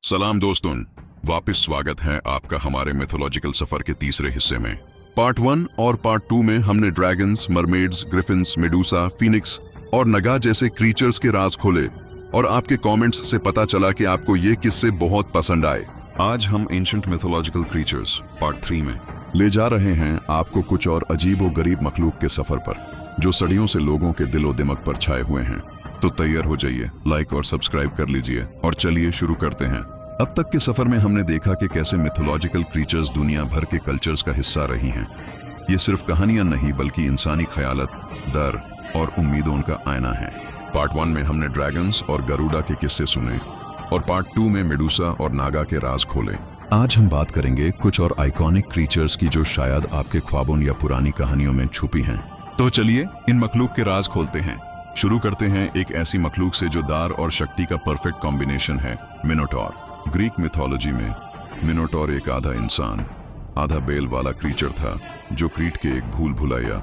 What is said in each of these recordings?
सलाम दोस्तों, वापस स्वागत है आपका हमारे मिथोलॉजिकल सफर के तीसरे हिस्से में। पार्ट 1 और पार्ट 2 में हमने dragons, mermaids, Griffin's, Medusa, Phoenix और नगा जैसे क्रीचर्स के राज खोले और आपके कमेंट्स से पता चला कि आपको ये किस्से बहुत पसंद आए। आज हम एंशिएंट मिथोलॉजिकल क्रीचर्स पार्ट 3 में ले जा रहे हैं आपको कुछ और अजीब व गरीब मखलूक के सफर पर, जो सदियों से लोगों के दिलो दिमाग पर छाए हुए हैं। तो तैयार हो जाइए, लाइक और सब्सक्राइब कर लीजिए और चलिए शुरू करते हैं। अब तक के सफर में हमने देखा कि कैसे मिथोलॉजिकल क्रीचर्स दुनिया भर के कल्चर्स का हिस्सा रही हैं। ये सिर्फ कहानियां नहीं बल्कि इंसानी ख्यालत, डर और उम्मीदों का आईना है। पार्ट 1 में हमने ड्रैगन्स और गरुड़ा के किस्से सुने और पार्ट 2 में मेडूसा और नागा के राज खोले। आज हम बात करेंगे कुछ और आइकॉनिक क्रीचर्स की जो शायद आपके ख्वाबों या पुरानी कहानियों में छुपी हैं। तो चलिए इन मखलूक के राज खोलते हैं। शुरू करते हैं एक ऐसी मखलूक से जो दार और शक्ति का परफेक्ट कॉम्बिनेशन है, मिनोटॉर। ग्रीक मिथोलॉजी में मिनोटॉर एक आधा इंसान आधा बेल वाला क्रीचर था जो क्रीट के एक भूल भुलैया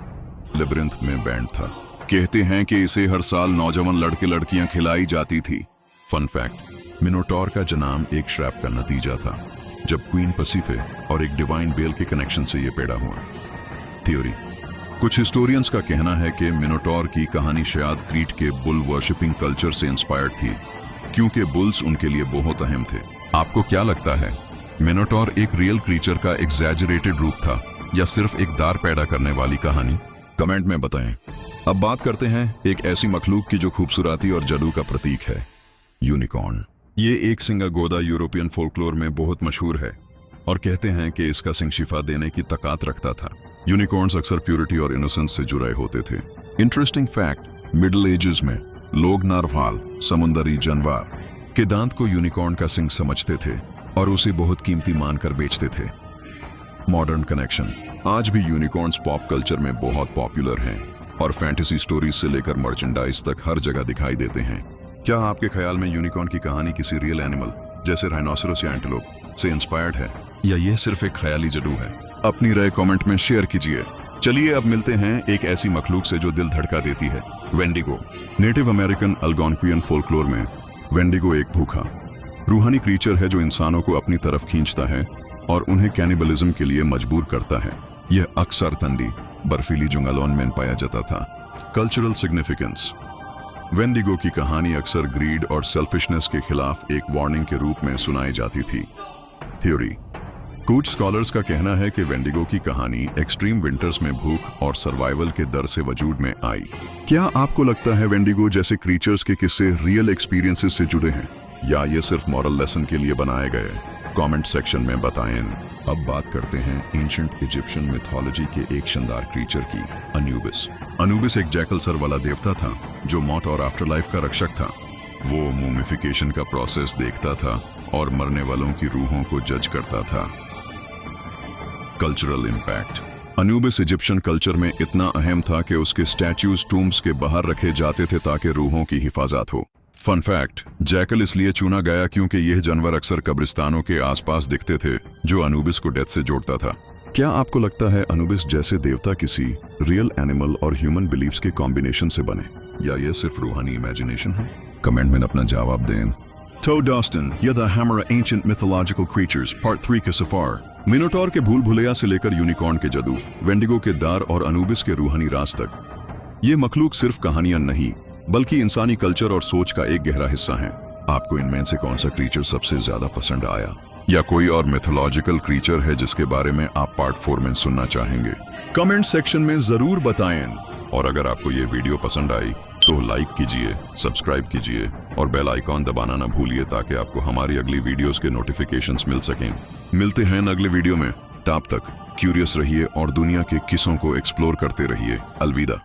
लेबिरिंथ में बैंड था। कहते हैं कि इसे हर साल नौजवान लड़के लड़कियां खिलाई जाती थी। फन फैक्ट, मिनोटॉर का जन्म एक श्रैप का नतीजा था जब क्वीन पसिफे और एक डिवाइन बेल के कनेक्शन से यह पैदा हुआ। थ्योरी, कुछ हिस्टोरियंस का कहना है कि मिनोटॉर की कहानी शायद क्रीट के बुल वर्शिपिंग कल्चर से इंस्पायर्ड थी, क्योंकि बुल्स उनके लिए बहुत अहम थे। आपको क्या लगता है, मिनोटॉर एक रियल क्रीचर का एग्जैजरेटेड रूप था या सिर्फ एक दार पैदा करने वाली कहानी? कमेंट में बताएं। अब बात करते हैं एक ऐसी मखलूक की जो खूबसूरती और जादू का प्रतीक है, यूनिकॉर्न। ये एक सिंगा गोदा यूरोपियन फोल्कलोर में बहुत मशहूर है और कहते हैं कि इसका सिंग शिफा देने की ताकत रखता था। यूनिकॉर्न्स अक्सर प्यूरिटी और इनोसेंस से जुड़े होते थे। इंटरेस्टिंग फैक्ट, मिडिल एजेस में लोग नारवाल, समुद्री जानवर के दांत को यूनिकॉर्न का सिंग समझते थे और उसे बहुत कीमती मानकर बेचते थे। मॉडर्न कनेक्शन, आज भी यूनिकॉर्न्स पॉप कल्चर में बहुत पॉपुलर हैं और फैंटेसी स्टोरीज से लेकर मर्चेंडाइज तक हर जगह दिखाई देते हैं। क्या आपके ख्याल में यूनिकॉर्न की कहानी किसी रियल एनिमल जैसे राइनोसरस या एंटीलोप से इंस्पायर्ड है या यह सिर्फ एक ख्याली जादू है? अपनी राय कमेंट में शेयर कीजिए। चलिए अब मिलते हैं एक ऐसी मखलूक से जो दिल धड़का देती है, वेंडिगो। नेटिव अमेरिकन अल्गोनक्वियन फोल्कलोर में वेंडिगो एक भूखा रूहानी क्रीचर है जो इंसानों को अपनी तरफ खींचता है और उन्हें कैनिबलिज्म के लिए मजबूर करता है। यह अक्सर ठंडी बर्फीली जंगलों में पाया जाता था। कल्चरल सिग्निफिकेंस, वेंडिगो की कहानी अक्सर ग्रीड और सेल्फिशनेस के खिलाफ एक वार्निंग के रूप में सुनाई जाती थी। थ्योरी, कुछ स्कॉलर्स का कहना है कि वेंडिगो की कहानी एक्सट्रीम विंटर्स में भूख और सर्वाइवल के डर से वजूद में आई। क्या आपको लगता है वेंडिगो जैसे क्रीचर्स के किस्से रियल एक्सपीरियंसेस से जुड़े हैं या ये सिर्फ मॉरल लेसन के लिए बनाए गए? कमेंट सेक्शन में बताएं। अब बात करते हैं एंशिएंट इजिप्शियन मिथोलॉजी के एक शानदार क्रीचर की, अनुबिस। अनुबिस एक जैकल सर वाला देवता था जो मौत और आफ्टर लाइफ का रक्षक था। वो मूमिफिकेशन का प्रोसेस देखता था और मरने वालों की रूहों को जज करता था। Cultural impact, Anubis Egyptian culture में इतना अहम था कि उसके स्टैच्यूज टूम्स के बाहर रखे जाते थे ताकि रूहों की हिफाजत हो। फन फैक्ट, जैकल इसलिए चुना गया क्योंकि यह जानवर अक्सर कब्रिस्तानों के आसपास दिखते थे जो अनुबिस को डेथ से जोड़ता था। क्या आपको लगता है अनुबिस जैसे देवता किसी रियल एनिमल और ह्यूमन बिलीफ्स के कॉम्बिनेशन से बने या यह सिर्फ रूहानी इमेजिनेशन है? कमेंट में अपना जवाब दें। टोड डॉस्टन या the hammer ancient mythological creatures part 3 के सफर। मिनोटॉर के भूल भुलैया से लेकर यूनिकॉर्न के जादू, वेंडिगो के दार और अनुबिस के रूहानी राज तक, ये मखलूक सिर्फ कहानियां नहीं बल्कि इंसानी कल्चर और सोच का एक गहरा हिस्सा है। आपको इनमें से कौन सा क्रीचर सबसे ज्यादा पसंद आया या कोई और मिथोलॉजिकल क्रीचर है जिसके बारे में आप पार्ट 4 में सुनना चाहेंगे? कमेंट सेक्शन में जरूर बताएं। और अगर आपको ये वीडियो पसंद आई तो लाइक कीजिए, सब्सक्राइब कीजिए और बेल आइकॉन दबाना ना भूलिए ताकि आपको हमारी अगली वीडियोस के नोटिफिकेशंस मिल सकें। मिलते हैं अगले वीडियो में। तब तक क्यूरियस रहिए और दुनिया के किस्सों को एक्सप्लोर करते रहिए। अलविदा।